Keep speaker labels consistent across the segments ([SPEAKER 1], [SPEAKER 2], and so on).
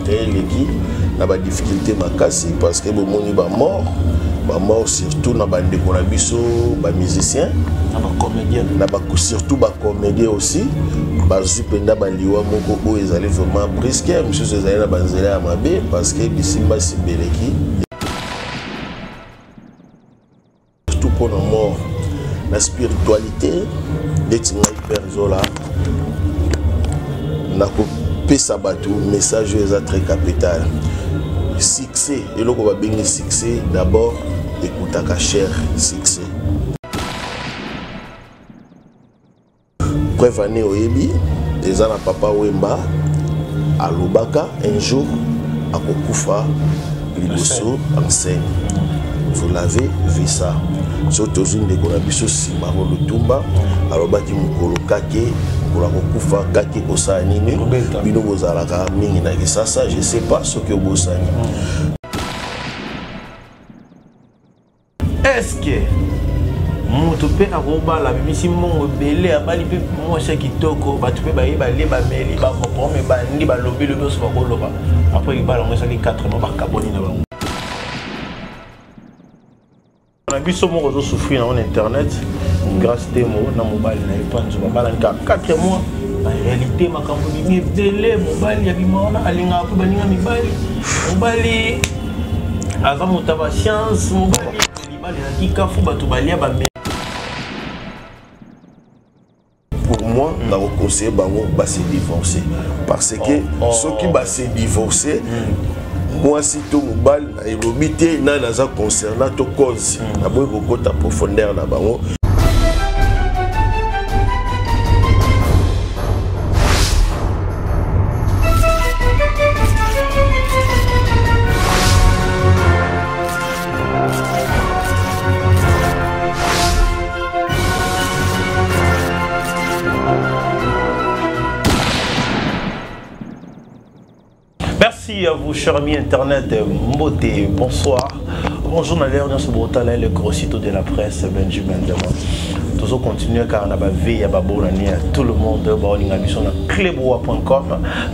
[SPEAKER 1] l'équipe na ba difficulté makasi parce que bomoni ba mort surtout na bande konabiso ba musicien
[SPEAKER 2] na ba comédien
[SPEAKER 1] surtout ba comédien aussi bazu penda ba liwa moko o ezali vraiment brisque monsieur ezali na banzela ya mabe parce que bisimba sibeleki surtout pour nos morts la spiritualité d'Etinga Perzola na ko pesa batu message est très capital succès et le va bien succès d'abord écoute ta cher succès preuve année oyebi des ana papa Wemba à Lubaka un jour à Kokufa liboso enseigne vous l'avez vu ça surtout une de Konabiso Simaro Lutumba alors bati mukolo kake pour la Kokufa kake kosani ni bino bozalaka mingi na kisasa je sais pas ce que bosani
[SPEAKER 2] est-ce que moto pe akoba la bimisi mongo belé abali pe mo cha kitoko batu pe baye balé ba meli ba ko me ba ndi ba lobi le boss ba ko loba après il ba la mo cha 4 mois ba kaboni na ba on a vu ce mot réseau souffrir en internet grâce des mots dans mobile na pas nzo ba la 4 mois en réalité makambo ni belé mobile ya bimona alinga ko baninga mibali mobali avant motaba science mobali libali na kikafu batu balia ba.
[SPEAKER 1] Pour moi, on a conseillé bango ba se divorcer parce que ceux qui ba se divorcer moi si tout mobile et l'obité na naza concernant to cause na boy ko ta profondeur na bango.
[SPEAKER 2] Merci à vous, chers amis internet, Mboté, bonsoir. Bonjour, on a l'air de ce beau talent, le gros site de la presse, Benjamin Demont. Toujours continuer car on a veillé à babonner à tout le monde. On a vu sur cleboa.com.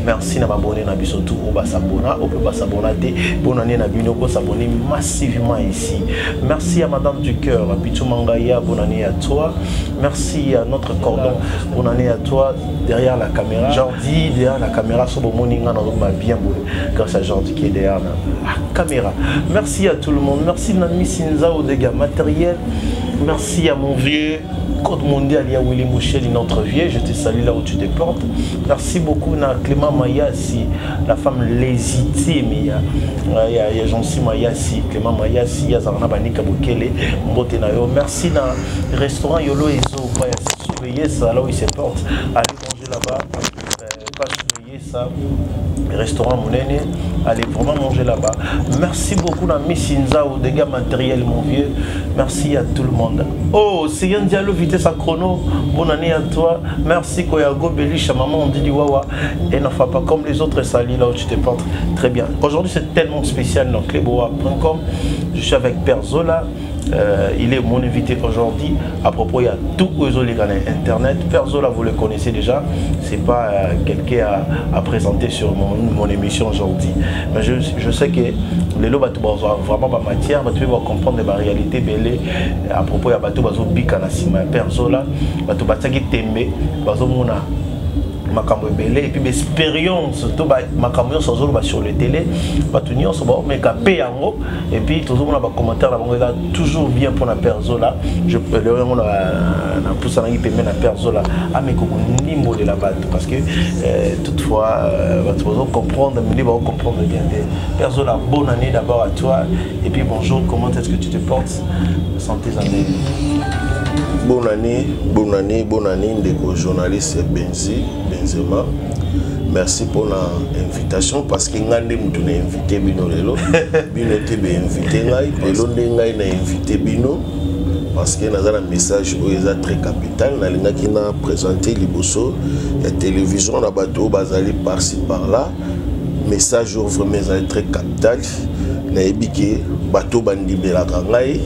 [SPEAKER 2] Merci à babonner à biso tout au basabona, au peut s'abonner. Bonne année à bino pour s'abonner massivement ici. Merci à Madame du Cœur, à Pitou Mangaya, bonne année à toi. Merci à notre cordon, bonne année à toi derrière la caméra. Jordi derrière la caméra, sur le morning, on a bien boulé grâce à Jordi qui est derrière la caméra. Merci à tout le monde. Merci Nami Sinza au dégâts matériels. Merci à mon vieux Code mondial, il y a Willy Mouchel, notre vieux. Je te salue là où tu te portes. Merci beaucoup à Clément Mayassi, la femme légitime. Il y a Jean-Cy Mayassi, Clément Mayassi, il y a Zarna Banika Bukele, Mbotenayo. Merci à restaurant Yolo Ezo. Surveillez ça là où il se porte. Allez manger là-bas. Pas surveiller ça. Restaurant Mounene, allez vraiment manger là-bas. Merci beaucoup à Missinza au dégâts matériels, mon vieux. Merci à tout le monde. Oh, c'est un dialogue vitesse à chrono. Bonne année à toi. Merci Koyago Belisha, maman, on dit Wawa. Et ne fais pas comme les autres salis là où tu te portes. Très bien. Aujourd'hui, c'est tellement spécial dans cleboa.com. Je suis avec Perzola. Il est mon invité aujourd'hui. À propos, il y a tout aux internet. Perzola, vous le connaissez déjà. C'est pas quelqu'un à présenter sur mon émission aujourd'hui. Mais je sais que les lots vont vraiment pas matière. Tu vas comprendre la réalité belée. À propos, il y a bateau bazo bikana sima Perzola. Bateau bataki tembe bazo mona. Makambo belé et puis l'expérience tout makambo sur le télé batunio so ba mais capé yango et puis toujours on a commentaire là toujours bien pour la Perzola je peux le on a poussé na ipemé na Perzola a mais comme nimbo de la batte parce que toutefois tu vas comprendre mais va comprendre bien Perzola bonne année d'abord à toi et puis bonjour comment est-ce que tu te portes santé santé.
[SPEAKER 1] Bonne année, ndeko journaliste Benzema. Merci pour l'invitation parce que ngande mutu na invité bino lelo. Bino te be invité ngai, lelo ngai na invité bino parce que nazala message oza très capital na linga ki na présenter liboso ya télévision na bato bazali par-ci par-là. Message vraiment très capital. Na ebiki bato bandibelaka ngai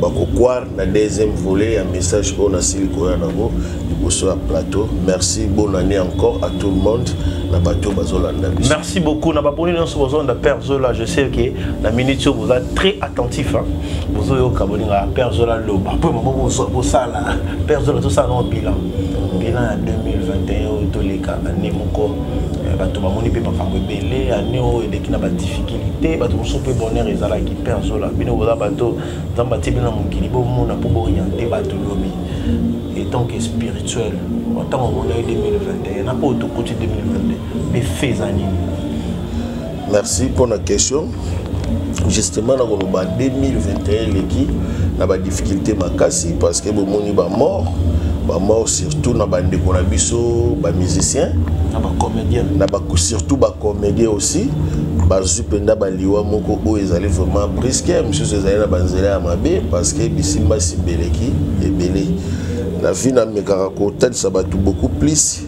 [SPEAKER 1] Bakokouar, na deuxième volet, un message on a siliko ya nango, sur le plateau. Merci, bonne année encore à tout le monde.
[SPEAKER 2] Merci beaucoup. Père Zola, je sais que la minute vous êtes très attentif. Vous avez Père Zola, Père Zola, tout ça dans le bilan. Bilan en 2021, tous les cas, année mon batomoni pe makambo belé année et qui n'a pas de difficulté bato so pe bonheur ezala qui Père Zola bino bola bato tamba tibina mokili bo mona pour orienter bato lobi et tant que spirituel en tant que 2021 n'a pas auto côté 2022 mais fais année.
[SPEAKER 1] Merci pour la question. Justement dans le 2021 l'équipe n'a pas de difficulté makasi parce que bon moni ba mort surtout na bande konabiso ba musicien
[SPEAKER 2] na ba comédien
[SPEAKER 1] na ba surtout ba comédien aussi ba zupenda ba liwa moko o ezali vraiment brisqué monsieur ezali na banzela ya mabe parce que bisimba simbeleki ebele na vie na mekaka ko tadisa batu beaucoup plus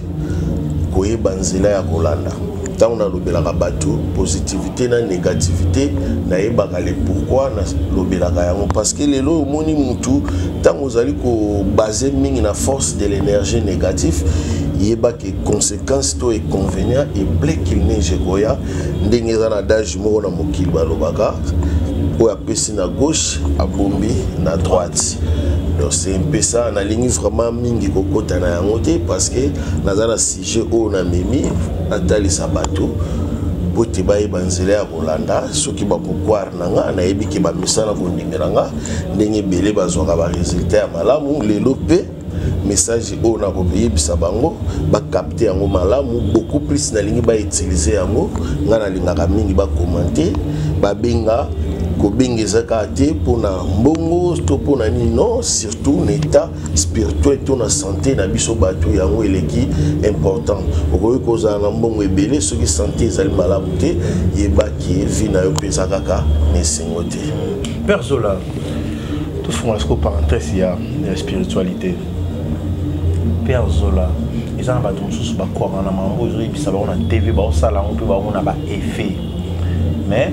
[SPEAKER 1] koye banzela ya kolanda tant on a lobelaka batu positivité na négativité na yebaka le pourquoi na lobelaka yango parce que lelo moni mutu tant ozali ko baser mingi na force de l'énergie négative yeba que conséquences to et inconvénients et blé qu'il neige koya ndenge za na dage moko na mokili balobaka o apesi na gauche abombi na droite. Donc c'est un peu ça, on a ligne vraiment mingi kokota na yango te parce que naza na sujet o na mimi atali sabato bote baye banzela ya kolanda soki bakokouar nanga na yebi ke ba misala ko ndingelanga ndenge belé bazwaka ba résultat ya malamu lelo pe message o na ko yebisa bango ba capter yango malamu beaucoup plus na ligne ba utiliser yango nga na lingaka mingi ba commenter ba benga ko bengeza ka te pona mbongo to pona ni non surtout l'état spirituel to na santé na biso bato yango eleki important okoyi koza na mbongo ebele soki santé ezali malamu te yebaki vie na yo pesa kaka nesengo te.
[SPEAKER 2] Père Zola, tout ce qu'on parenthèse il y a la spiritualité. Père Zola, ils ont battu sous ba quoi na mambo ils ont ça on a TV ba sala on peut ba on a ba effet. Mais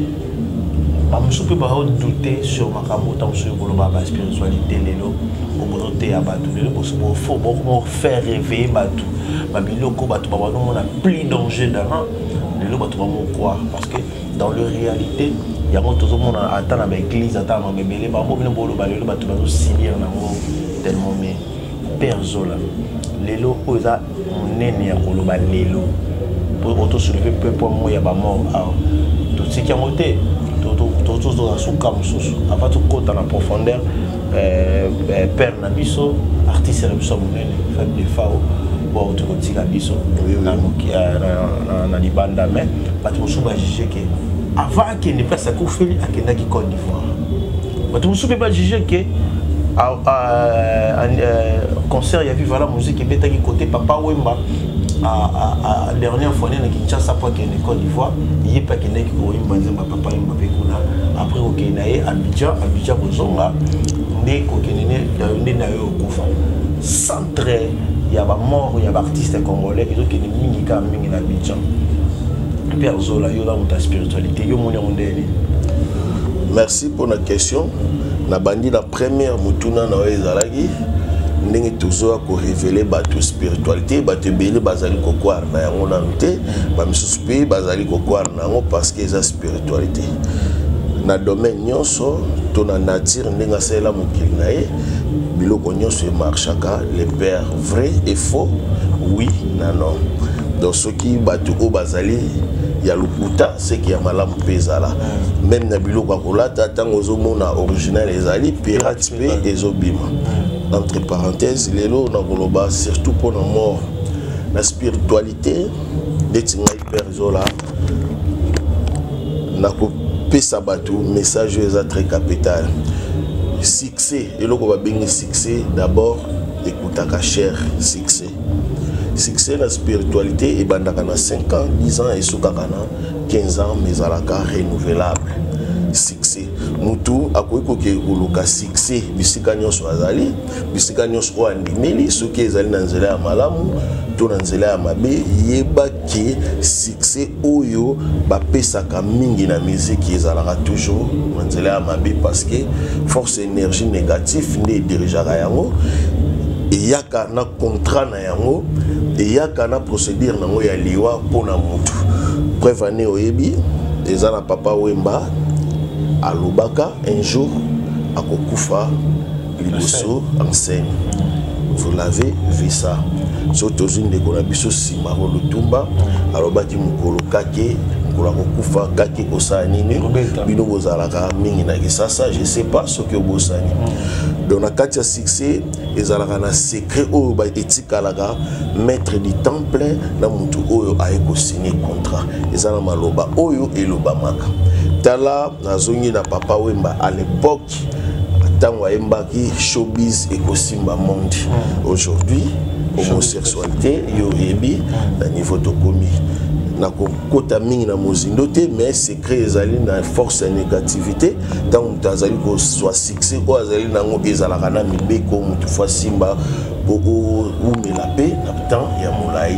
[SPEAKER 2] je peux pas douter sur ma camouflage sur la spiritualité lelo au bonté à batou lelo pour faire rêver batou babiloko batou ba on a plus danger dans lelo batou ba mo quoi parce que dans la réalité il y a tout le monde attend à l'église attend à bébé ba mo bino bolo ba lelo batou ba subir na mo tellement mais Père Zola lelo oza nene ya koloba lelo pour auto soulever peu pour moi ya ba mort tout ce qui a monté tous dans sous cam sous avant tout côté en profondeur Père Nabiso artiste Nabiso munene femme de fao bon tout côté Nabiso na libanda mais pas tout sous ba juger que avant qu'il ne passe à Koufeli à Kenya qui Côte d'Ivoire pas tout sous pas juger que concert il y a vu voilà musique et bêta qui côté Papa Wemba à dernière fois on a Kinshasa pour qu'il Côte d'Ivoire il est pas qu'il n'est qui Wemba Papa Wemba pekuna après au Kenya Abidjan Bozonga né au Kenya na yo kufa centre il y a ba mort il y a ba artiste congolais et donc il mingi ka mingi na Abidjan. Père Zola yo dans ta spiritualité yo moni ondeli.
[SPEAKER 1] Merci pour la question. Na bandi la première mutuna na ezalaki ndenge toujours ko révéler bato spiritualité bato belé bazali ko kwar na yango na nté ba misusu pe bazali ko kwar na yango parce que eza spiritualité na domaine nyonso to na nature ndenge asala mokili na ye biloko nyonso e marchaka les pères vrai et faux oui na non donc ce qui bato o bazali ya luputa c'est qui a malamu pezala même na biloko kolata tango zomona original ezali pirate pe ezobima entre parenthèses lelo na koloba surtout pour la mort la spiritualité detinga Père Zola na ko pesa batu message est très capital succès eloko ba bengi succès d'abord écoutaka cher succès la spiritualité et bandaka na 5 ans 10 ans et soukaka na 15 ans mais alaka renouvelable succès mutu akoki koke koluka succès bisika nyonso azali bisika nyonso oyo andimeli soki ezali na nzela ya malamu to na nzela ya mabe yeba ke succès oyo bapesaka mingi na miziki ezalaka toujours na nzela ya mabe parce que force énergie négative nde edirijaka yango eyaka na contrat na yango eyaka na procédure nango ya liwa mpona mutu preuve ane oyebi eza na papa Wemba alobaka un jour akokufa liboso en scène. Vous l'avez vu ça. Surtout une de Konabiso Simaro Lutumba alobaki mukolo kake mukolo kokufa kake kosanini bino bozalaka mingi na kisasa je sais pas ce que bosani. Donc na katia succès ezalaka na secret oyo ba etikalaka maître du temple na mutu oyo ayeko signer contrat ezala maloba oyo elobamaka. Tala nazongi na papa Wemba à l'époque tango ayembaki showbiz ekosimba monde. Aujourd'hui homosexualité yo yebi na niveau de komi na kota mingi na mozindo te mais secret ezali na force négativité tango mutazali ko soit succès o azali nango ezalaka na mibeko mutu fa simba boko umela pe na temps ya molai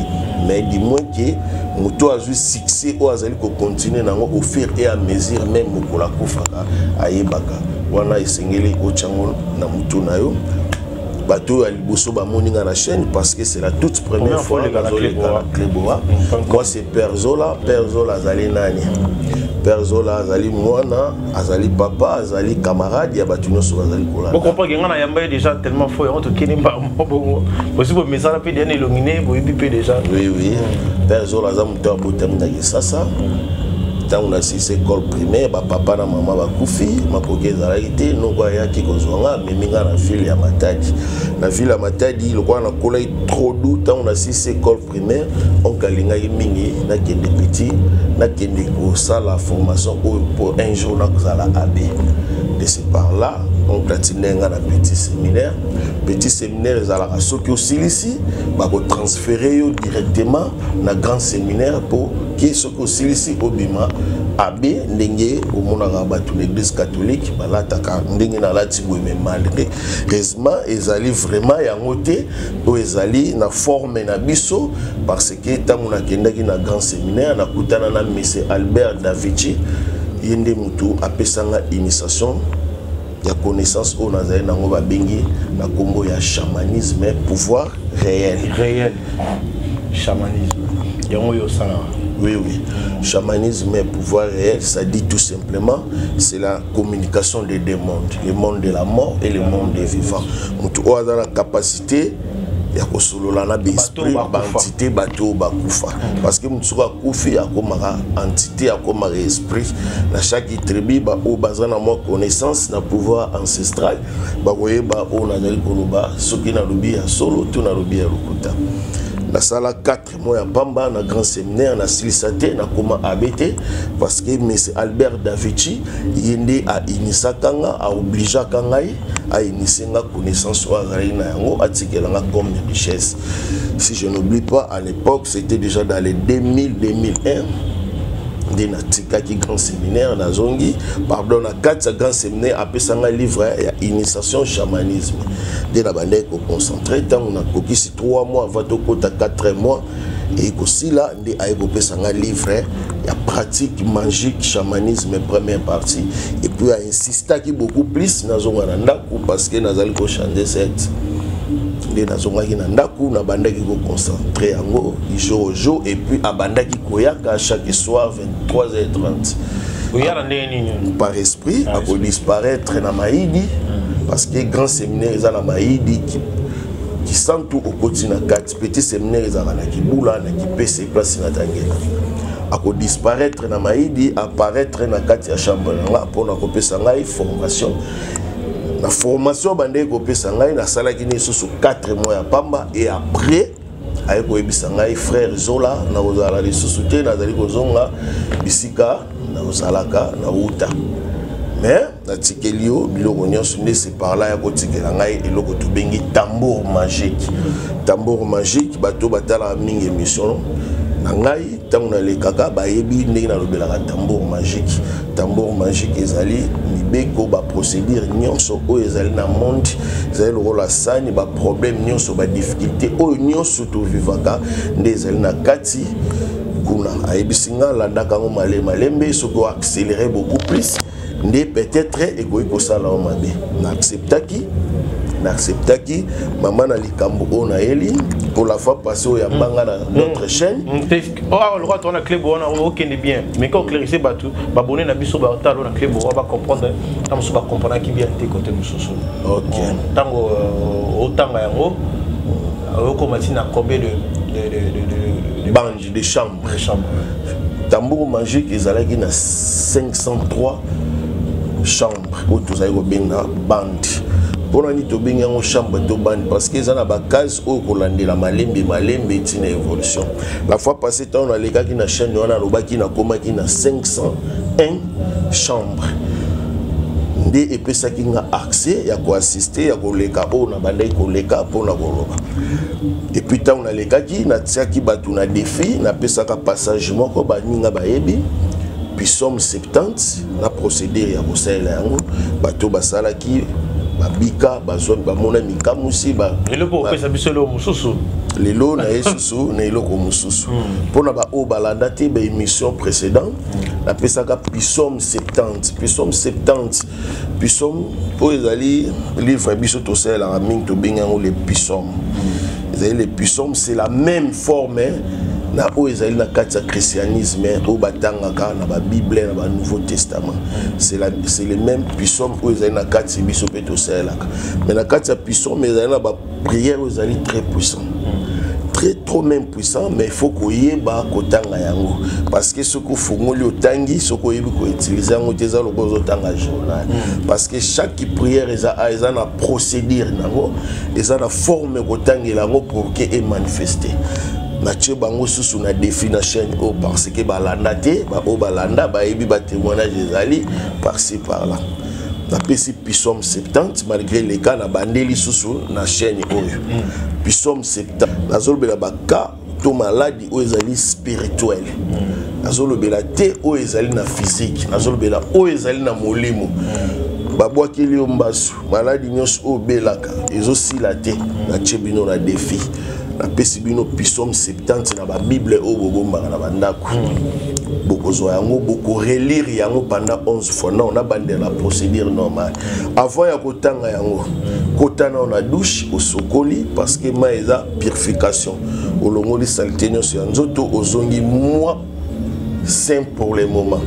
[SPEAKER 1] mais du moins que mutu azui succès o azali ko continuer nango au fur et à mesure même mokola kofaka ayebaka wana esengeli ochango na mutu na yo bateau à liboso ba moninga na chaîne parce que c'est la toute première fois que Cléboa. Moi c'est Perzola azali nani Perzola azali mwana azali papa azali camarade ya batu nyonso azali kola.
[SPEAKER 2] Vous comprenez que ngana yamba déjà tellement fort on te kini ba possible mais ça la pe dernier illuminé bo ipi déjà.
[SPEAKER 1] Oui Perzola za muto abotamina kisasa. On a six écoles primaires, papa na maman ba kufi, ma pokeza la été, non quoi ya qui kozonga, mais minga na ville ya Matadi. Na ville ya Matadi, le quoi na kola trop doux, on a six écoles primaires, on kalinga mingi, na kende petit, na kende ko ça la formation pour un jour na kozala abbé. De ce par là, on platine na petit séminaire. Petit séminaire ezalaka soki osilisi ba ko transférer directement na grand séminaire pour que soki osilisi obima abbé ndenge omonaka bato l'église catholique balataka ndenge na lati boye malgré heureusement ezali vraiment yango te o ezali na forme na biso parce que tango nakendaki na grand séminaire nakutana na monsieur Albert Davici yende mutu apesanga initiation ya connaissance au nazali nango babengi na kombo ya chamanisme pouvoir réel
[SPEAKER 2] chamanisme yango yo sala.
[SPEAKER 1] Oui. Chamanisme et pouvoir réel, ça dit tout simplement, c'est la communication des deux mondes, le monde de la mort et le monde des vivants. Nous avons la capacité ya kosolola na esprit ba entité bato bakufa parce que mutu ka kufi akomaka entité akomaka esprit na chaque tribu ba o bazana mo connaissance na pouvoir ancestral ba koyeba o na zali koloba soki na lobi ya solo to na lobi ya lokuta. La salle 4 mois à Pamba, na grand séminaire, na Silisate, na Koma ABT, parce que M. Albert Davici, il a initié Kanga, a obligé Kanga à initier la connaissance ou à comme richesse. Si je n'oublie pas, à l'époque, c'était déjà dans les 2000-2001. De natika qui grand séminaire na zongi pardon na 4 grand séminaire après ça un livre initiation chamanisme de la bande ko concentré tant on a kokisi 3 mois avant to kota 4 mois et aussi là de aiko pesa un livre ya pratique magique chamanisme première partie et puis a insisté qui beaucoup plus na zonga na ndako parce que nazali ko changer cette de nazongaki na ndaku na bandaki ko concentrer yango jour au jour et puis abandaki koyaka chaque soir 23h30 par esprit a ko disparaître na maïdi parce que grand séminaire eza na maïdi qui sent tout au quotidien 4 petit séminaire eza na kibula na kipese place na tangela a ko disparaître na maïdi apparaître na kati ya chambre nga pona ko pesa ngai formation. La formation bande ko pesa ngai na salaki ni susu 4 mois ya Pamba et après ay ko ebisa ngai frère Zola na ozala li susu te na zali ko zonga bisika na ozalaka na uta mais na tikelio biloko nyonso nde c'est par là ya ko tikela ngai eloko to bengi tambour magique bato batala mingi émission nangai tant na le kaka ba yebi ndenge na lobela tambour magique ezali mibeko ba procédure nyonso o ezali na monde ezali lokola sani ba problème nyonso ba difficulté o nyonso to vivaka nde ezali na kati kuna ayebisinga la ndakango malembe soko accélérer beaucoup plus nde peut-être ekoyi kosala o mabe na acceptaki maman na likambo o na eli pour la fois passée au yambanga na notre chaîne
[SPEAKER 2] oh le roi on a clé bon OK est bien mais quand clarifier batu ba bonner na biso ba talo na clé bon on va comprendre tam so ba comprendre qui bien te côté mususu
[SPEAKER 1] OK
[SPEAKER 2] tango otanga yango oko matina combien de
[SPEAKER 1] bandes de chambre tambour magique ezalaki na 503 chambres où tous ayo benga bande pour ni to benga en chambre to bande parce que ça na ba case au kolandela malembe tina évolution la fois passée on a les gars qui na chaîne on a lobaki na koma qui na 501 chambres ndé epesa ki nga accès ya ko assister ya ko leka o na bandai ko leka pour na koloba et puis tant on a les gars qui na tiaki batu na défi na pesa ka passage moko ba ninga ba yebi puis somme 70 na procédure ya ko sala yango bato basala ki babika bazwa bamona mikamusi ba
[SPEAKER 2] eloko pesa bisolo mususu
[SPEAKER 1] lelo na yesusu na eloko mususu pona ba o balanda te ba émission précédente la pesaka pisom 70 pisom po ezali livre biso to sala mingi to bengango les pisom ezali les pisom c'est la même forme na o ezali na kati ya christianisme o batangaka na ba bible na ba nouveau testament c'est les mêmes pisom o ezali na kati biso pe to selaka mais na kati ya pisom ezali na ba prière o ezali très puissant trop même puissant mais il faut koyeba kotanga yango parce que ce ko fongoli otangi ce ko yebi ko utiliser yango teza lokozo tanga journal parce que chaque prière eza na procédure nango eza na forme kotangela yango pour que e manifester Mathieu bango susu na défi na chaîne o parce que balanda te ba o balanda ba yebi ba témoignage ezali par-ci par-là na pesi pisom 70 malgré les cas na bandeli susu na chaîne oyo pisom 70 nazolobela ba cas to maladie o ezali spirituel nazolobela te o ezali na physique nazolobela o ezali na molimo babwakeli yo mbasu maladie nyonso o belaka ezosila te na tshebino na défi na pesi bino pisom 70 na ba bible o bobombaka na bandako bokozwa yango boko relire yango pendant 11 fois non on a bandé la procédure normale avant ya kotanga yango kotana on a douche au sokoli parce que maeza purification olongoli saleté nyonso ya nzoto ozongi moi saint pour le moment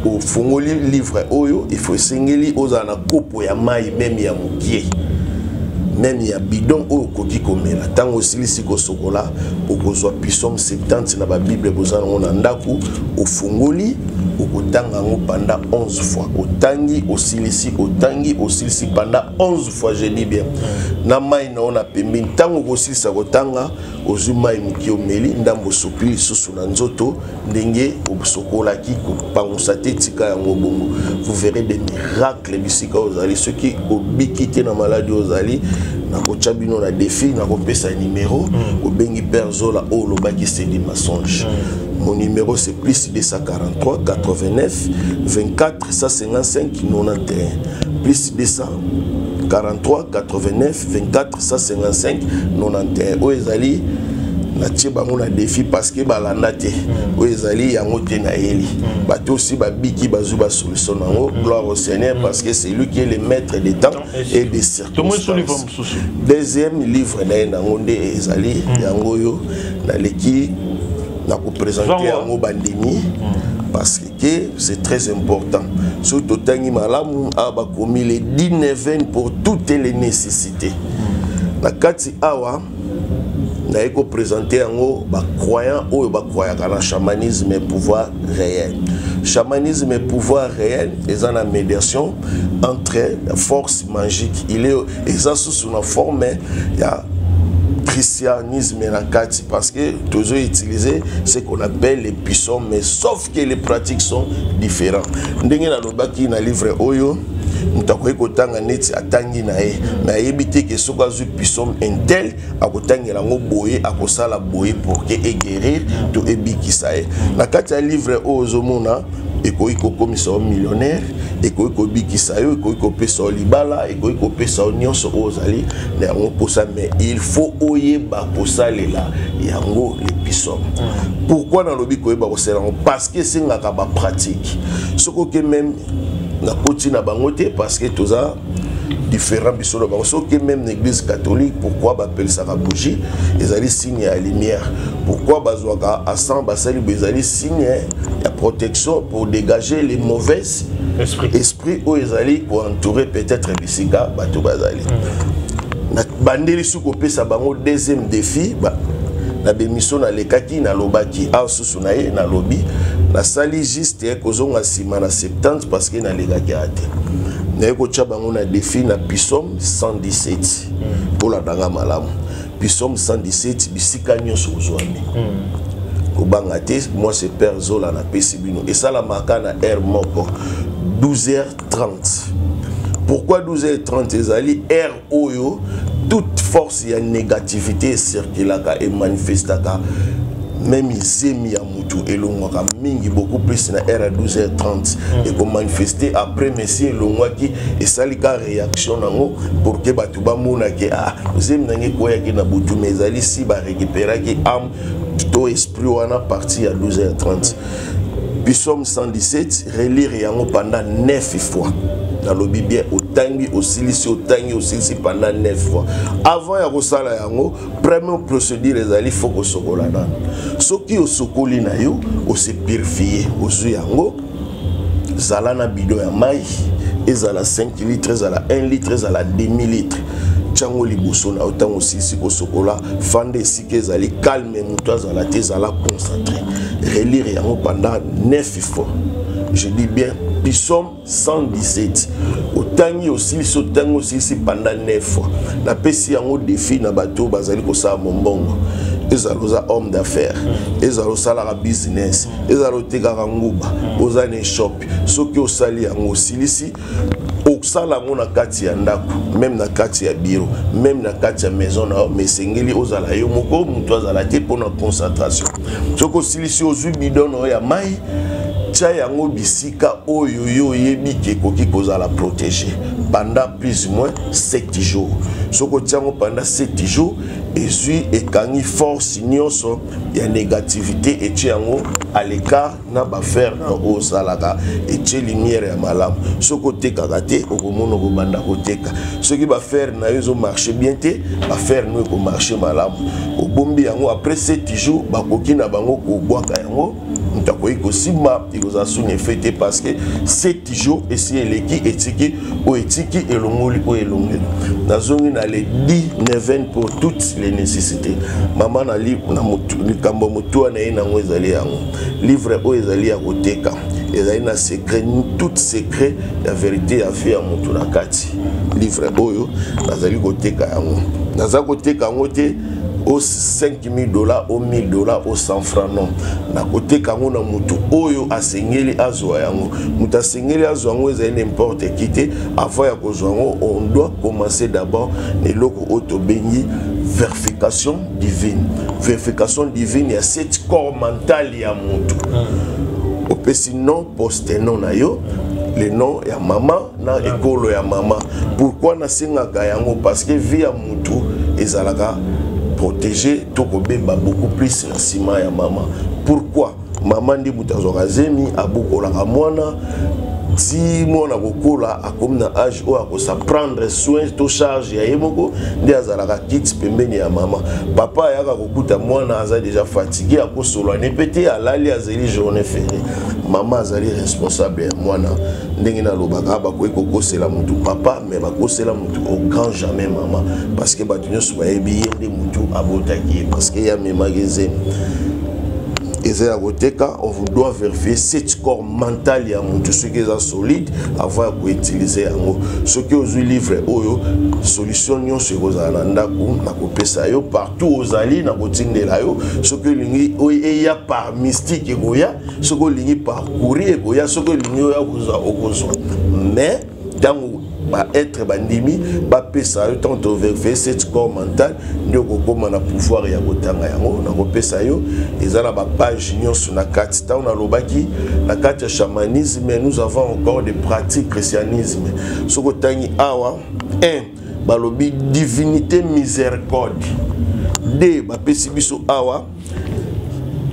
[SPEAKER 1] au fongoli livre oyo il faut sengeli oza na kopo ya mai même ya mukie même ya bidon oyo koki komela tango silisi ko sokola okozwa pisom 70 na ba bible bozana on ndaku ofungoli okotanga ngo pendant 11 fois otangi osilisi pendant 11 fois je dis bien na mai na ona pembi tango kosilisa kotanga ozuma muki omeli ndambo sopili susu na nzoto ndenge osokola ki kopangusa te tika yango bongo vous verrez des miracles bisika ozali ceux qui obikité na maladie ozali na kochabino na défi na kopesa numéro au bengi perzola o lobaki c'est des mensonges. Mon numéro c'est plus 243 89 24 155 91 plus 243 89 24 155 91 o ezali na tchebango na défi parce que balanda te o ezali yango te na yeli bato aussi babiki bazuba solution nango gloire au Seigneur parce que c'est lui qui est le maître des temps et des circonstances. Deuxième livre na yango nde ezali yango yo na leki na ko présenter yango bandimi parce que c'est très important surtout tangi malamu aba komi les 19 pour toutes les nécessités na kati awa na eko présenter yango ba croyant ou ba croyaka na chamanisme et pouvoir réel. Chamanisme et pouvoir réel est en médiation entre la force magique. Il est sous la forme ya christianisme et la kati parce que toujours utiliser ce qu'on appelle les puissants mais sauf que les pratiques sont différentes. Ndenge na lobaki na livre oyo mutakoyi kotanga neti atangi na ye mais ayebite ke soka zu pisom intel akotangela ngo boye akosala boye pour que guérir to ebikisa ye na kati ya livre ozomona ekoyi kokomisa millionnaire ekoyi kobikisa yo ekoyi kopesa libala ekoyi kopesa nyonso ozali na yango posa mais il faut oyeba kosalela yango le pisom. Pourquoi dans lobi koyeba kosala parce que c'est ngaka ba pratique soko ke même na koti na bangote parce que toza différents biso na bango soko même l'église catholique pourquoi ba appelle ça la bougie ezali signe à lumière pourquoi bazwaka à 100 basali bezali signe ya protection pour dégager les mauvais esprits ou ezali pour entourer peut-être bisika bato bazali na bandeli suko pesa bango deuxième défi na bémission na lekaki na lobaki a susu na ye na lobi na sali juste kozonga sima na 70 parce que na lekaki ate na eko tchabango na défi na Psaume 117 pour la danga malamu Psaume 117 bisika nyonso ozwami kobanga te moi c'est père Zola na pesi bino et ça la marque na air moko 12h30. Pourquoi 12h30 ezali air oyo toute force ya négativité circulaka et manifestaka même izemi ya mutu elongwaka mingi beaucoup plus na air à 12h30 et comme manifester après messie elongwaki et salika réaction nango pour que batu bamona ke zemi nange koya ki na butu mais ezali si ba récupérer ki âme to esprit wana parti à 12h30. Psaume 117 relire yango pendant 9 fois. Dans le Bible, au tangi, au silici pendant 9 fois. Avant ya kosala yango, première procédure ezali faut ko sokola na. Soki o sokoli na yo, o se purifier, o zu yango zala na bidon ya mai, ezala 5 litres, ezala 1 litre, ezala demi litre. Tchango liboso na otango sisi ko sokola, fande sike ezali calme mutu azala te ezala concentré. Relire yango pendant 9 fois. Je dis bien Psaume 117. Otangi aussi pendant 9 fois. Na pesi yango défi na bateau bazali ko sa mombongo. Ezaloza homme d'affaires. Ezaloza la business. Ezaloteka nguba. Ozane shop. Soki osali yango silisi osala ngona kati ya ndako, même na kati ya bureau, même na kati ya maison na mesengeli ozala yo moko mutu azala te pona concentration. Soko silisi ozu bidon ya mai tia yango bisika oyo yo yebi ke koki kozala protéger pendant plus ou moins 7 jours. Soko tiango pendant 7 jours ezui ekangi force nyonso ya négativité et tiango à l'écart na ba faire na osalaka et tie lumière ya malamu. Soko teka kate okomono ko banda koteka. Soki ba faire na yozo marcher bien te, ba faire no ko marcher malamu. Obombi yango après 7 jours ba koki na bango ko bwaka yango. Mutakoyi ko sima ikoza sunye fete parce que 7 jours et si eleki etiki o etiki elongoli o elongeli. Nazongi na les 10 neuvaines pour toutes les nécessités. Maman na li na mutu likambo mutu na ina ngo ezali yango. Livre o ezali ya koteka. Ezali na secret tout secret la vérité ya vie ya mutu na kati. Livre oyo nazali koteka yango. Nazali koteka yango te au $5,000 au $1,000 au 100 francs non na côté kango na mutu oyo asengeli azwa yango mutu asengeli azwa yango ezali n'importe qui te avant ya kozwa yango on doit commencer d'abord neloko auto bengi vérification divine il y a 7 corps mental ya mutu opesi non poste non na yo le nom ya maman na ekolo ya maman pourquoi na sengaka yango parce que vie ya mutu ezalaka protéger tout beba beaucoup plus na sima ya maman. Pourquoi maman ndi mutazoka zemi abokola ka mwana si mwana kokola akomi na âge o akosa prendre soin to charge ya yemoko ndi azalaka kit pembeni ya maman. Papa yaka kokuta mwana aza déjà fatigué akosolo ne pété alali azeli journée fériée. Maman azali responsable ya mwana ndenge na lobaka ba ko ekokosela mutu papa mais ba kosela mutu au grand jamais maman parce que batunyo soba yebi yende mutu abotaki parce que ya memageze ezaya koteka on vous doit vérifier cet corps mental ya mutu ce qui est solide avant de utiliser yango ce qui aux livre oyo solution nyonso ekozala ndako na kopesa yo partout ozali na kotindela yo ce que lingi oya par mystique ekoya ce que lingi par courir ekoya ce que lingi oya okozwa mais dans ba être bandimi ba pesa yo tant overfait cette corps mental ndeko koma na pouvoir ya kotanga yango na kopesa yo ezala ba page nyonso na kati ta na lobaki na kati ya chamanisme nous avons encore des pratiques christianisme soko tangi awa 1 balobi divinité miséricorde 2 ba pesi biso awa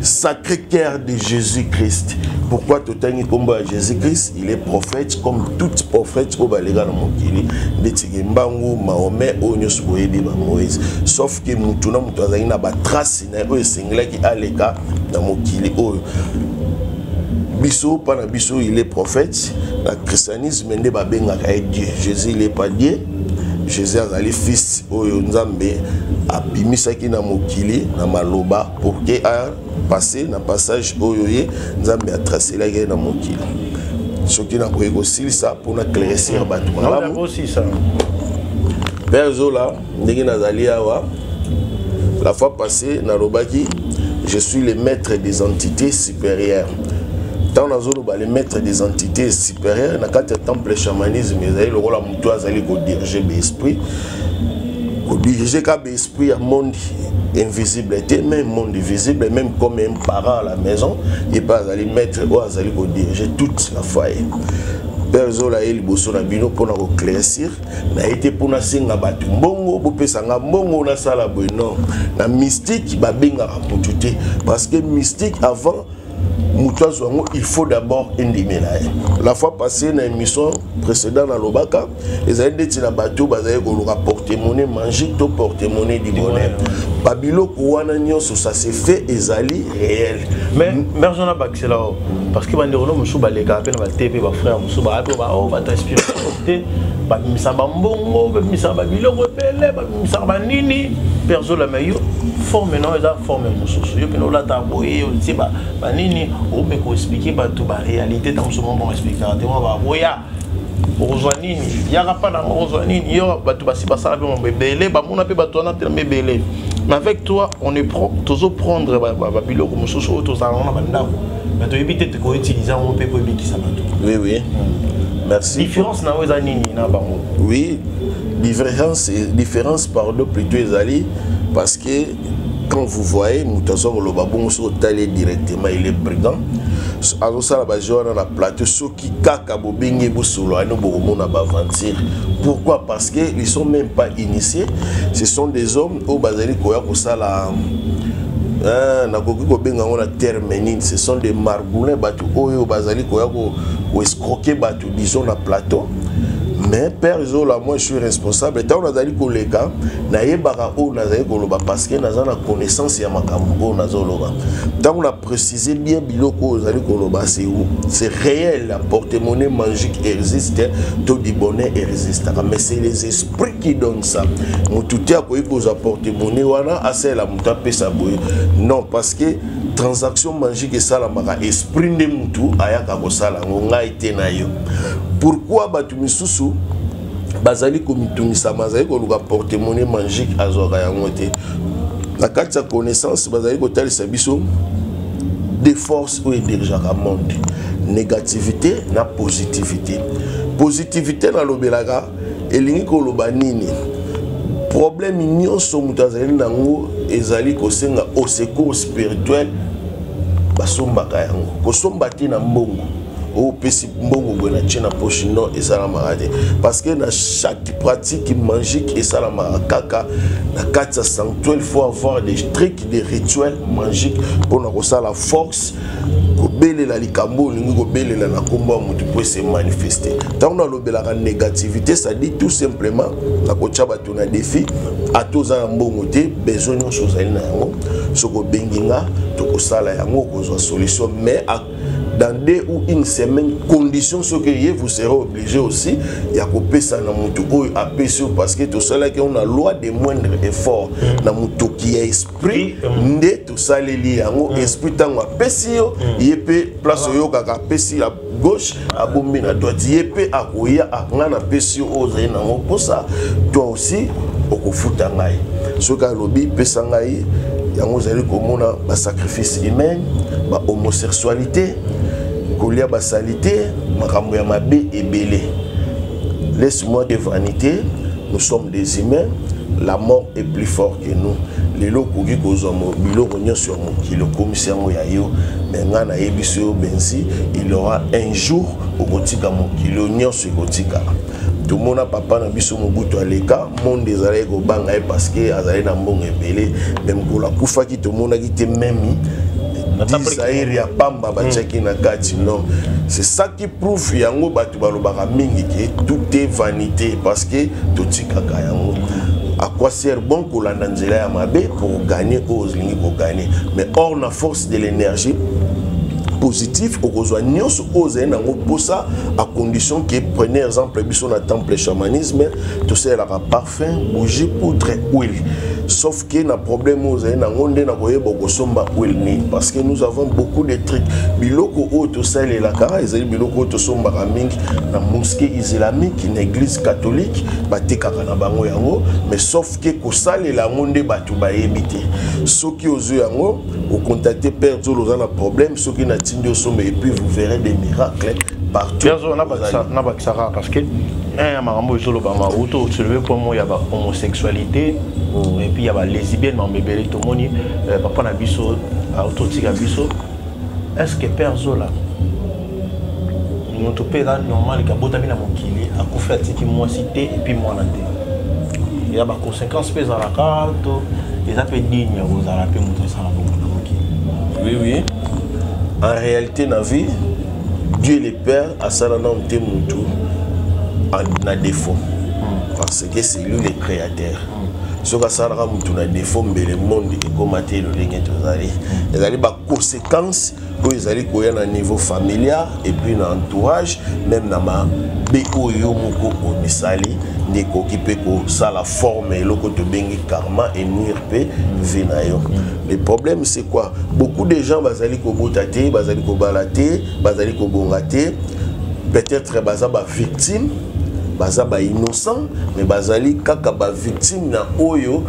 [SPEAKER 1] Sacré cœur de Jésus-Christ. Pourquoi Totani Komba Jésus-Christ? Il est prophète comme tout prophète au Baléga dans Mokili. De Mbangu, Mahomet, Onyos Boébi, Moïse. Sauf que Moutouna Moutouazaï n'a pas tracé, n'a pas singlé qui a les cas dans Mokili. Bisso, pendant Bisso, il est prophète. Le christianisme n'est pas bien avec Dieu. Jésus, il n'est pas Dieu. Jésus a les fils Oyo Nzambe a bimisaki na mokili na maloba pour que a passé na passage Oyoye Nzambe a tracé la guerre na mokili. Ce qui n'a pas aussi ça pour nous éclaircir bateau. On a aussi ça. Père Zola, ndenge nazali awa la fois passée na lobaki je suis le maître des entités supérieures. Tant dans les maîtres des entités supérieures, dans le temple chamanisme, le rôle de diriger l'esprit, diriger l'esprit à monde invisible, même monde visible, même comme un parent à la maison, et pas aller mettre ou diriger toute la foyer. Père Zola et Liboso na bino pour nous éclaircir, n'a été pour nous singa batu mbongo, pour pesanga mbongo na sala non, na mystique babenga rapotute, parce que mystique avant il faut d'abord indimer la fois passée dans l'émission précédente dans l'Obaka, les aïdés de la bateau basaï ko porte-monnaie magique to porte-monnaie du bonheur. Babilo kouana nyonso ça s'est fait ezali réel.
[SPEAKER 2] Mais merci na bak c'est là parce que banderono musu baleka appel ba TP ba frère musu ba appel ba va t'inspirer ba misamba mbongo ba misamba biloko pele ba misamba nini perso la meilleur forme non eza forme musu yo pino la taboye aussi ba nini o me ko expliquer ba tout ba réalité dans ce moment expliquer te ba boya ozwanini yaka pa na ozwanini yo ba tout ba si ba sala ba bebele ba mona pe ba to na tellement bebele. Mais avec toi, on est toujours prendre biloko mususu auto za on ba ndako. Mais tu éviter de utiliser un peu pour qui ça va tout.
[SPEAKER 1] Oui oui. Merci.
[SPEAKER 2] Différence na weza nini na bango.
[SPEAKER 1] Oui, différence pardon plutôt ezali parce que quand vous voyez Moutazo le babon sur talé directement il est brigand. Alors ça la base on a plateau ceux qui kaka bobenge bosolo ano bokomona ba aventure. Pourquoi? Parce que ils sont même pas initiés. Ce sont des hommes au bazali koya ko sala na koki ko benga on a terminine. Ce sont des margoulins batu oyo bazali koya ko escroquer batu disons na plateau. Mais Père Zola, moi je suis responsable. Tant on a dit que les gars, naïbara ou nazali koloba parce que nous avons connaissance ya makambo nazoloba. Tant on a précisé bien biloko nazali koloba c'est où? C'est réel, la porte-monnaie magique existe, tout du bonheur existe. Mais c'est les esprits qui donnent ça. Moutouté a koyi koza porte-monnaie wana assez la mutape sa boye. Non parce que transaction magique et ça la mara esprit de mutu ayaka ko sala ngonga ite na yo. Pourquoi batu misusu bazali komitungisa mazali ko luka porte-monnaie magique azora yango te la carte sa connaissance bazali ko talisa biso des forces ou déjà à monde négativité na positivité na lobelaka elingi ko loba nini problème nyonso mutazali nango ezali ko senga au secours spirituel basombaka yango kosomba te na mbongo au pesi mbongo bwana china poche non et ça la marade parce que dans chaque pratique magique et ça la marakaka na 400 il faut avoir des trucs des rituels magiques pour na ça la force ko bele la likambo lingi ko bele la na komba mutu peut se manifester tant on a lobela la négativité ça dit tout simplement la ko tchaba tona défi à tous en mbongo te besoin de choses na yango soko benginga to ko sala yango ko zo solution mais dans 2 ou 1 semaine, condition ce que vous serez obligé aussi, il y a coupé ça dans mon tout parce que tout cela qui on a loi de moindre effort dans mon tout qui est esprit, ne tout ça les liens, esprit tant à pesio, il peut place au yoga à pesi à gauche, à bomber à droite, il peut à courir à prendre à pesio aux énormes pour ça, toi aussi au kofuta ngai, ce qu'a lobby pesangai, yango zali komona ba sacrifice humain, ba homosexualité. Kolia basalité makambo ya mabe ebele laisse-moi de vanité, nous sommes des humains, la mort est plus fort que nous. Les locaux qui causent sur le commissaire Moyayo, mais ngana ebiso benzi, il aura un jour au Gotika Mokilo nyon sur Gotika. Tout le monde a papa na biso Mobutu aleka, monde des arrêts go banga parce que azalé na mbongo ebele, même ko la kufa ki tout le monde a quitté même Disaïr ya pamba bachaki na kati non. C'est ça qui prouve yango batu balobaka mingi que tout est vanité parce que tout tikaka yango. À quoi sert bon qu'on l'a nzela ya mabe pour gagner cause lingi pour gagner. Mais or na force de l'énergie positif au besoin nyos oser nango pour ça à condition que prenez exemple biso na temple chamanisme tout ça la parfum bougie poudre huile sauf que na problème oser nango nde na koyeba kosomba huile ni parce que nous avons beaucoup de trucs biloko o tout ça les la kara ezali biloko to somba mingi na mosquée islamique na église catholique batekaka na bango yango mais sauf que ko sale la monde batu ba ebité soki ozo yango au contacter père Zolo na problème soki na et puis vous verrez des miracles partout.
[SPEAKER 2] Parce que il y a l'homosexualité et puis il y a la lesbienne, tout le monde papa na biso est-ce que père Zola nous topé là normal que botami na mokili a kofa tiki moi cité et puis moi na té il y a des conséquences pèse à la carte et ça peut digne aux arabes montrer ça la
[SPEAKER 1] oui oui. En réalité, dans la vie, Dieu le Père a salana en défaut. Parce que c'est lui le créateur. Ce que ça a défaut, mais le monde est comme le il y a des conséquences que ils allaient à un niveau familial et puis dans l'entourage, même dans ma béco yomoko au misali, neko qui peut ça la forme et l'autre bengi karma et nuire pe vinayo. Le problème c'est quoi? Beaucoup de gens bazali ko botate, bazali ko balate, bazali ko bongate, peut-être bazaba victime, bazaba innocent, mais bazali kaka ba victime na oyo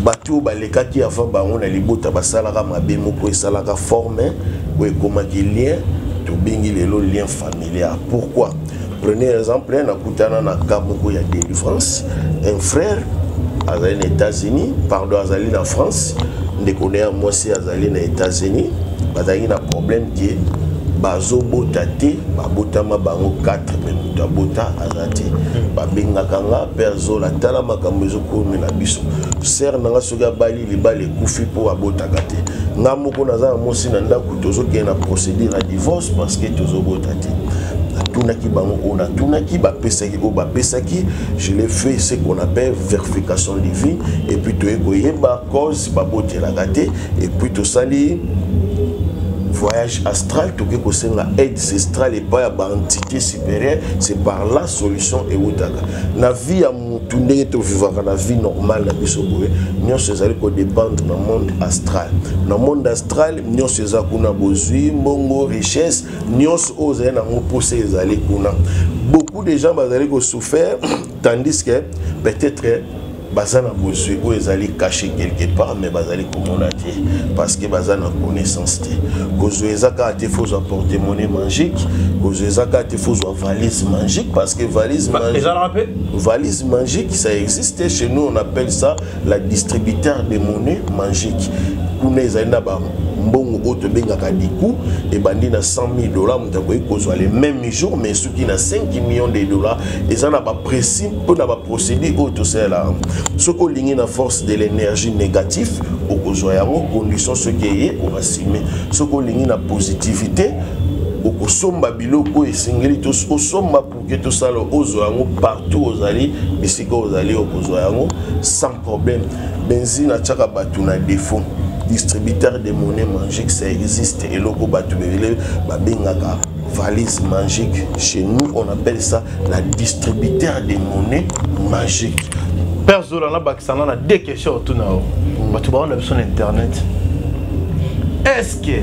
[SPEAKER 1] bato baleka qui avant bango na libota basalaka mabe moko esalaka forme ou ekomaki lien to bengi lelo lien familial. Pourquoi? Prenez exemple na kutana na kamoko ya délivrance, un frère azali aux États-Unis, pardon azali en France, ndekone ya mwasi azali na États-Unis, bazali na problème qui est bazo botate babotama bango 4 mais bota azate babengaka nga perzo la tala makambo ezokomi na biso ser nanga soga bali libale kufi po abotaka te nga moko naza na mosi na ndako tozokende na procédure à divorce parce que tozobotate tunaki bango on a tunaki bapesaki o bapesaki je l'ai fait ce qu'on appelle vérification divine et puis to ekoyeba cause babotelaka te et puis tosali voyage astral, tout que c'est la aide ancestral et pas à entité supérieure, c'est par la solution et outaka. La vie à mon tourner to vivre la vie normale la bisoboé, nous ces allés ko dépendre dans monde astral. Dans monde astral, nous ces akuna bozui, mongo richesse, nous osé na mo poser les allés kuna. Beaucoup de gens bazali ko souffert tandis que peut-être bazana bozui ou ils allaient cacher quelque part mais bazali communauté parce que bazana connaissance té kozwezaka te faut apporter monnaie magique kozwezaka te faut valise magique parce que valise magique ça existe chez nous on appelle ça la distributeur de monnaie magique kuna ezalina ba mbongo auto bengaka diku et bandi na $100,000 mutakoyi kozwa les mêmes jours mais ceux qui na $5 millions et ça n'a pas précis pour na ba procédure auto c'est là ce qu'on ligne na force de l'énergie négative au kozwa yango condition ce qui est on va simer ce qu'on ligne na positivité au kosomba biloko et singeli tous au somba pour que tout ça le ozwa yango partout aux alliés bisika aux alliés au kozwa yango sans problème benzine na tchaka batu na défaut distributeur de monnaie magique ça existe et loko batubele babengaka valise magique chez nous on appelle ça la distributeur de monnaie magique.
[SPEAKER 2] Père Zola na bakisana na deux questions autour nao batu ba on a besoin internet est-ce que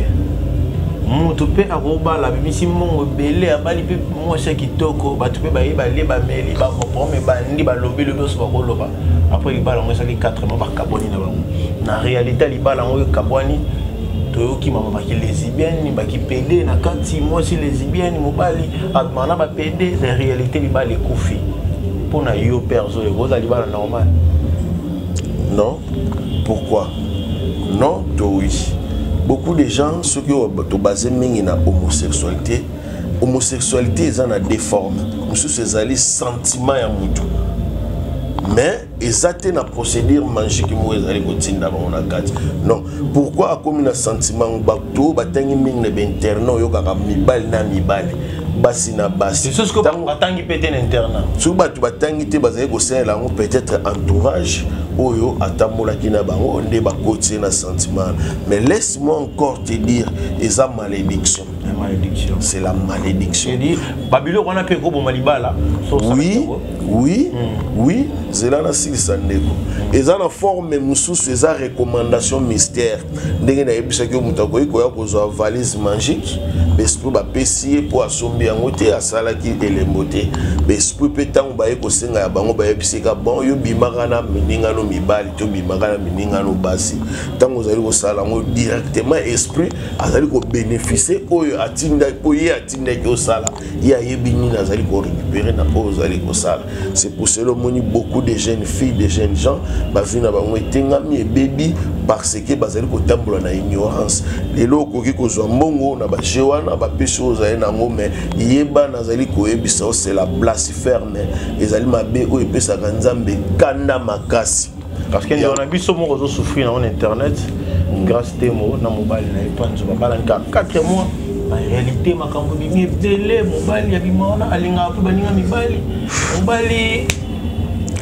[SPEAKER 2] mutu pe akoba la bimisi mongo belé abali pe mo cha kitoko batu pe ba yeba ba meli ba comprendre ba ndi ba lobi le boss ba ko loba après il bala ngo sali 4 mois ba kaboni na bango na réalité il bala ngo kabwani toyoki mama baki lesbienne baki pédé na kati moi si lesbienne mobali admana ba pédé la réalité libala ekufi pona yo perso et vous allez libala normal.
[SPEAKER 1] Non. Pourquoi? Non, oui. Beaucoup de gens, ceux qui ont basé na homosexualité, homosexualité ils en a des formes. Monsieur c'est sentiment ya mutu. Mais ils ont une procédure magique qui moi ils kotinda ba kati. Non, pourquoi comme un sentiment bato batangi mingi na internat yo kaka mibali na mibali. Basi na basi.
[SPEAKER 2] C'est ce que batangi pété l'internat.
[SPEAKER 1] Sur batu batangi te bazali ko sala ngo peut-être entourage oyo atamola kina bango nde ba côté na sentiment. Mais laisse-moi encore te dire eza malédiction.
[SPEAKER 2] La malédiction.
[SPEAKER 1] C'est la malédiction.
[SPEAKER 2] Je dis Babylone on a peko bo malibala.
[SPEAKER 1] Oui, oui, oui, c'est là na silisa ndeko. Eza na forme mususu eza recommandation mystère. Ndenge na yebisa ke mutako iko ya kozwa valise magique. L'esprit ba pesier pour assomber yango te asalaki elembo te. L'esprit pe tango ba yeko senga ya bango ba yebisika bon yo bimaka na mininga no mibali to bimaka na mininga no basi. Tango zali ko sala ngo directement esprit azali ko bénéficier oyo atinda po ye atinda ko sala. Ya yebini na zali ko récupérer na po zali ko sala. C'est pour cela moni beaucoup de jeunes filles, de jeunes gens ba vina bango etengami e baby parce que bazali ko tambola na ignorance. Lelo ko ki ko zwa mbongo na ba jewa na ba peso za na ngome yeba nazali ko ebisa c'est la blasphème ezali mabe o epesa kanzambe kanda makasi
[SPEAKER 2] parce que on a biso moko zo souffrir na internet grâce temo na mobile na epanzo babala nka 4 mois en réalité makambo bimi ebele mobile ya bimona alinga pe baninga mibali mobali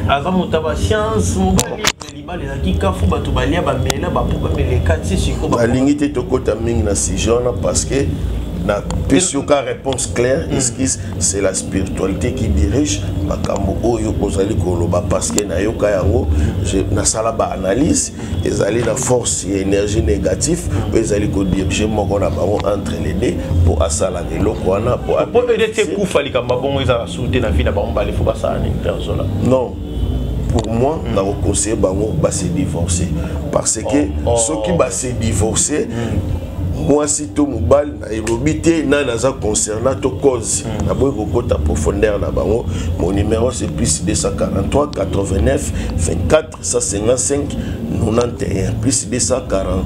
[SPEAKER 2] avant motaba science mobali libali la kikafu batu balia ba mela ba po ba mele 4 siko ba
[SPEAKER 1] balingi te tokota mingi na sijona parce que na pesioka réponse claire esquisse c'est la spiritualité qui dirige makambo oyo kozali koloba parce que na yoka yango na sala ba analyse ezali na force et énergie négative ezali ko diriger moko na bango entre les deux pour asala eloko wana pour
[SPEAKER 2] aider kufa likamba bongo ezala souté na vie na bango bali faut basala ni personne.
[SPEAKER 1] Non. Pour moi, on a conseillé bango ba se divorcer parce que ceux qui ba se divorcer moi si to mobile na elobité na naza concernant to cause na boy kokota profondeur na bango mon numéro c'est plus 243 89 24 155 91 plus 240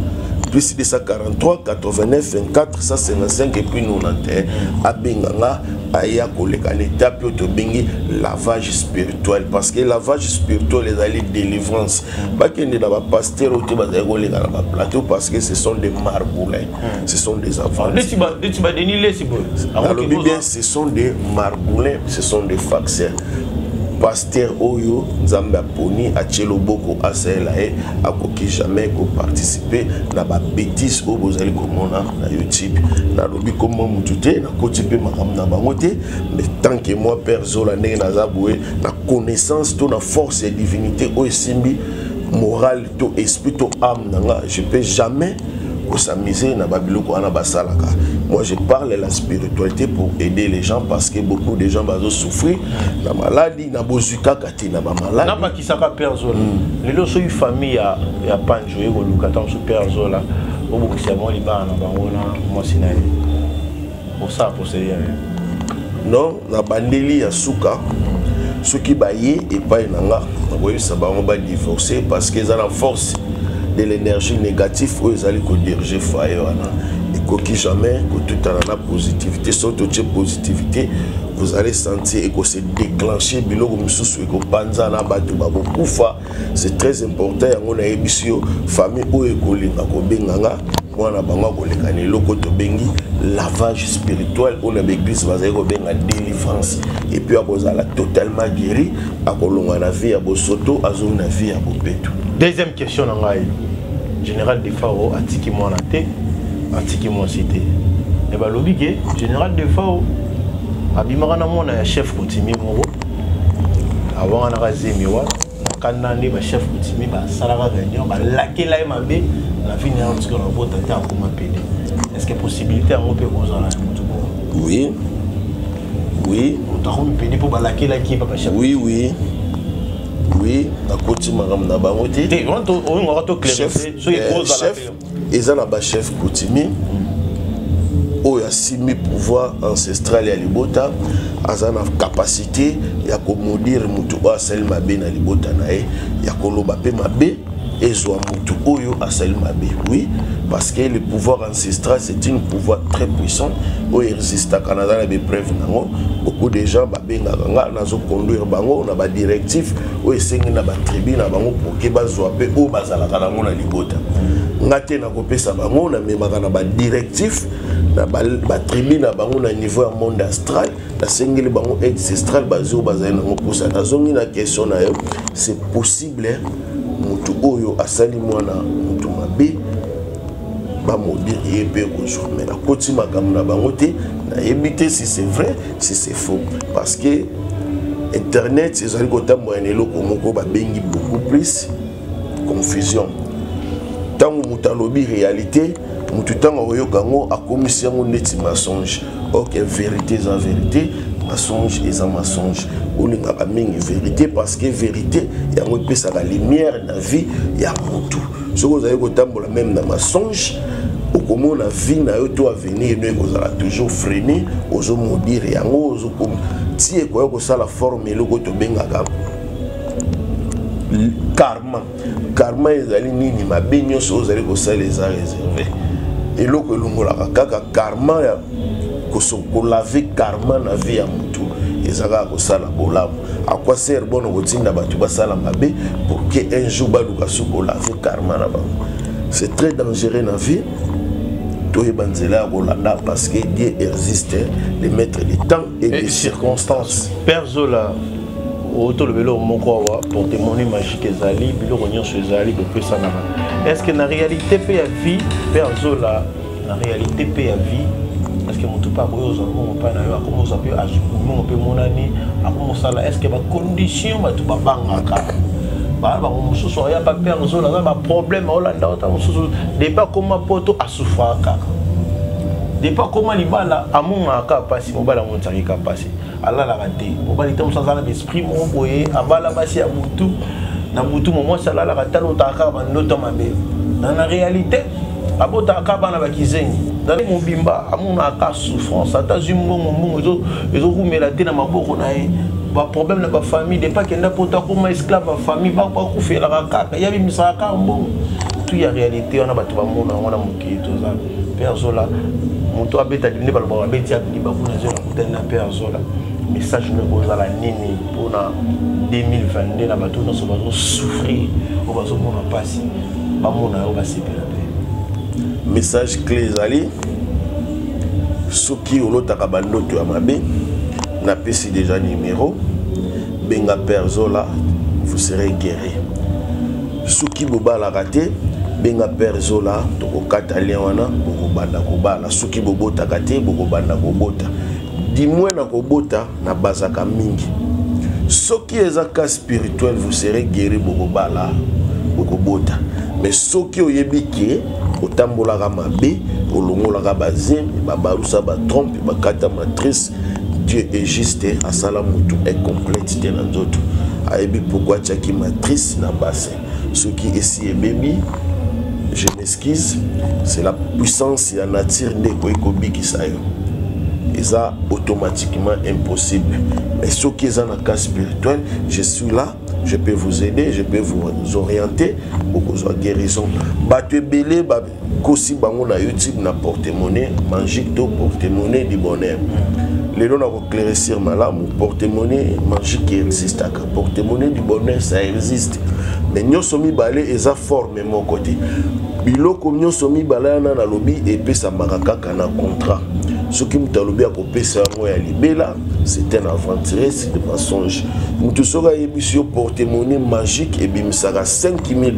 [SPEAKER 1] plus 243 89 24 155 et puis 91 abenganga aya koleka l'étape to bengi lavage spirituel parce que lavage spirituel les alliés délivrance ba kende na ba pasteur au te ba koleka na ba plateau parce que ce sont des marboulins ce sont des enfants bien ce sont des marboulins ce sont des faxeurs pasteur oyo nzambe aponi achelo boko asela e akoki jamais ko participer na ba bêtise o bozali komona na YouTube na lobi comme mutute na koti pe makam na bango te mais tant que moi père Zola ndenge na zaboué na connaissance to na force et divinité o simbi morale to esprit to âme nanga je peux jamais s'amuser na babiloko ana basalaka. Moi je parle de la spiritualité pour aider les gens parce que beaucoup de gens vont souffrir la maladie na bozuka kati na ba maladie
[SPEAKER 2] na ba kisaka personne lelo so une famille ya panjo eko lukata so personne au bout c'est moi libana na bangona moi sinali pour ça pour c'est
[SPEAKER 1] non na bandeli ya suka ceux qui baillé et pas nanga boyo ça ba on va divorcer parce qu'ils ont la force de l'énergie négative où ils allaient diriger foyer et que jamais que tout en la positivité surtout positivité vous allez sentir et que c'est déclenché biloko mususu et que panza na batu babo kufa c'est très important on a ebisio famille où ekolinga ko benganga wana bango ko lekana eloko to bengi lavage spirituel on a l'église bazali ko benga délivrance et puis akozala totalement guéri akolonga na vie ya bosoto azo na vie ya bopeto.
[SPEAKER 2] Deuxième question na ngai général de Fao atiki mo na te atiki mo cité et ba lobike général de Fao abimaka na mona ya chef Kotimi mo avant na razemi wa kana ni ba chef Kotimi ba salaka gagnant ba lakela mabe la vie na ntiko na bota ta ko mapede est-ce que possibilité à mope ko zala mutu
[SPEAKER 1] oui oui
[SPEAKER 2] on t'a remis pédé pour ba lakela ki ba chef
[SPEAKER 1] oui oui oui na koti magam na bango te
[SPEAKER 2] on to clarifier so e cause la
[SPEAKER 1] eza na ba chef coutumier oyo asimi pouvoir ancestral ya libota aza na capacité ya komodire mutu oyo asali mabe na libota na ye ya koloba pe mabe ezwa mutu oyo asali mabe. Oui, parce que le pouvoir ancestral c'est un pouvoir très puissant oyo existe à Canada na be preuve nango. Beaucoup de gens babengaka nga nazo conduire bango na ba directif oyo esengi na ba tribu na bango pour que bazwa pe oyo bazalaka nango na libota. Nga te na kopesa bango na memaka na ba directif na ba tribu na bango na niveau ya monde astral na sengeli bango ancestral bazo bazali nango posa nazongi na question na yo c'est possible mutu oyo asali mwana mutu mabe ba modire yebe bonjour mais la koti makambo na bango te na yebite si c'est vrai si c'est faux parce que internet ezali kotambola na eloko moko babengi beaucoup plus confusion tango mutu alobi réalité mutu tango oyoka ngo akomisi yango neti mensonge. Ok, vérité est en vérité, mensonge est en mensonge. Olingaka mingi vérité parce que vérité yango epesa la lumière na vie ya mutu. Soki ozali kotambola même na mensonge okomona vie na yo to avenir no ekozala toujours freiner ozomodire yango ozokom tie koya kosala forme eloko tobengaka karma. Karma ezali nini mabe nyonso ozali kosala eza réservé eloko elongolaka kaka karma ya kolaver karma na vie ya mutu ezaka kosala bolamu. À quoi sert bon kotinda batu basala mabe pour que un jour baluka soko laver karma na bango. C'est très dangereux na vie. Toye banzela kolanda parce que Dieu existe, les maîtres du temps et des circonstances.
[SPEAKER 2] Père Zola auto le vélo moko wa pour témoigner magique ezali bilo konyo ezali de peu ça na. Est-ce que na réalité pe ya vie Père Zola na réalité pe ya vie est-ce que mutu pa boyo zo mo pa na yo akomo zo pe azukumo pe monani akomo sala est-ce que ba condition ba tu ba bangaka ba ba mususu ya pa Père Zola ba problème olanda ota mususu de pas comment poto asufaka de pas comment libala amunga ka pasi mobala montaki ka pasi ala la raté mobali te musanza na esprit mo boye abala basi ya mutu na mutu mo sala la raté lotaka ba ndoto mabe na réalité abota ka bana ba kizengi dans mon bimba amuna ka souffrance atazumbo mbongo ezo kumela te na maboko na ye ba problème na ba famille de pas kenda pota comme esclave ba famille ba kufela kaka yabi misaka mbongo tout ya réalité on a batu ba mona on moki to za Père Zola moto abeta dinde ba ba beti abini ba kuna zo na Père Zola message ne kozala nini pona 2022 na batu no so bazo souffrir o bazo mona pasi ba mona o ba sepela.
[SPEAKER 1] Message clé ezali soki olotaka bandoto ya mabe na pesi déjà numéro benga Père Zola vous serez guéri. Soki bobala raté benga Père Zola tokokata lien wana bokobanda kobala soki bobotaka te bokobanda kobota dimwe na kobota na bazaka mingi soki eza cas spirituel vous serez guéri bokobala bokobota mais soki oyebiki otambolaka mabe olongolaka bazembe babarusa batrompe bakata matrice Dieu est juste asala mutu est complète te na nzoto ayebi pourquoi tiaki matrice na bassin soki esi ebebi je m'excuse c'est la puissance ya nature nde ekobikisa yo eza automatiquement impossible mais soki eza na cas spirituel je suis là. Je peux vous aider, je peux vous orienter pour que vous soyez guérison. Bateau belé, kosi bango na YouTube na porte-monnaie, magique to porte-monnaie du bonheur. Les gens ont éclaircir malam, porte-monnaie magique qui existe, porte-monnaie du bonheur ça existe. Mais nous sommes balé et ça forme mon côté. Biloko nous sommes balé na lobby et puis ça maraka kana contrat. Ce qui m'a lobby à couper ça moi à libéla, c'est un aventurier, c'est un mensonge. Nous tous sera émission porte-monnaie magique et bim ça $5,000.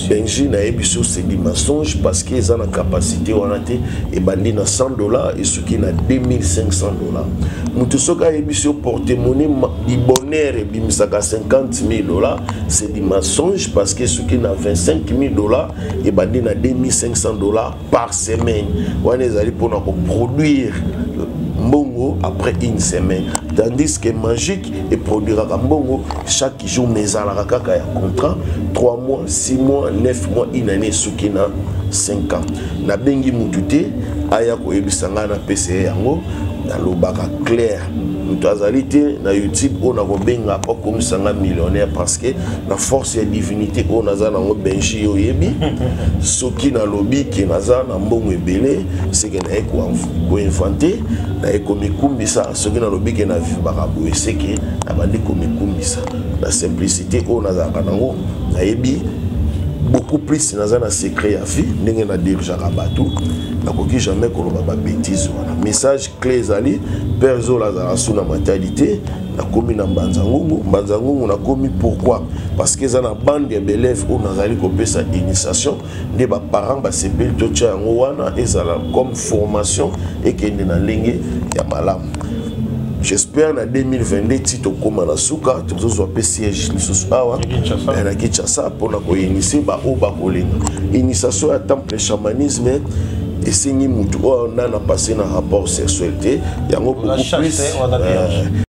[SPEAKER 1] Benji na émission c'est des mensonges parce qu'ils ont la capacité on a été et bandi na $100 et ce qui na $2,500. Nous tous sera émission porte-monnaie du bonheur et bim ça $50,000, c'est des mensonges parce que ce qui na $25,000 et bandi na $2,500 par semaine. On est allé pour produire mbongo après une semaine, tandis que magique et produira mbongo chaque jour mais à la kaka ya contrat 3 mois 6 mois 9 mois une année soukina 5 ans na bengi mutute aya ko ebisanga na PCA yango na lobaka clair mutuazalité na YouTube on a benga pas comme sanga millionnaire parce que la force et divinité on a za na benji oyebi soki na lobby ki naza na mbongo ebele c'est que na ko inventé na ekomikumbisa soki na lobby ki na vivre bakabu c'est que na bandi komikumbisa la simplicité on a za kanango na yebi beaucoup plus naza na secret ya vie ndenge na dirija rabatu na koki jamais koloba ba bêtise wana message clé zali perzo la za suna mentalité na komi na mbanzangungu na komi pourquoi parce que za na bande ya élèves on nazali ko pesa initiation de ba parents ba sepel to tia yango wana ezala comme formation et kende na lenge ya malamu. J'espère en 2022 tito koma na suka tozo pe siège lisusu awa na Kinshasa pour na ko initier ba o ba kolenga initiation ya temple chamanisme et c'est ni mutu on a passé na rapport sexualité yango beaucoup plus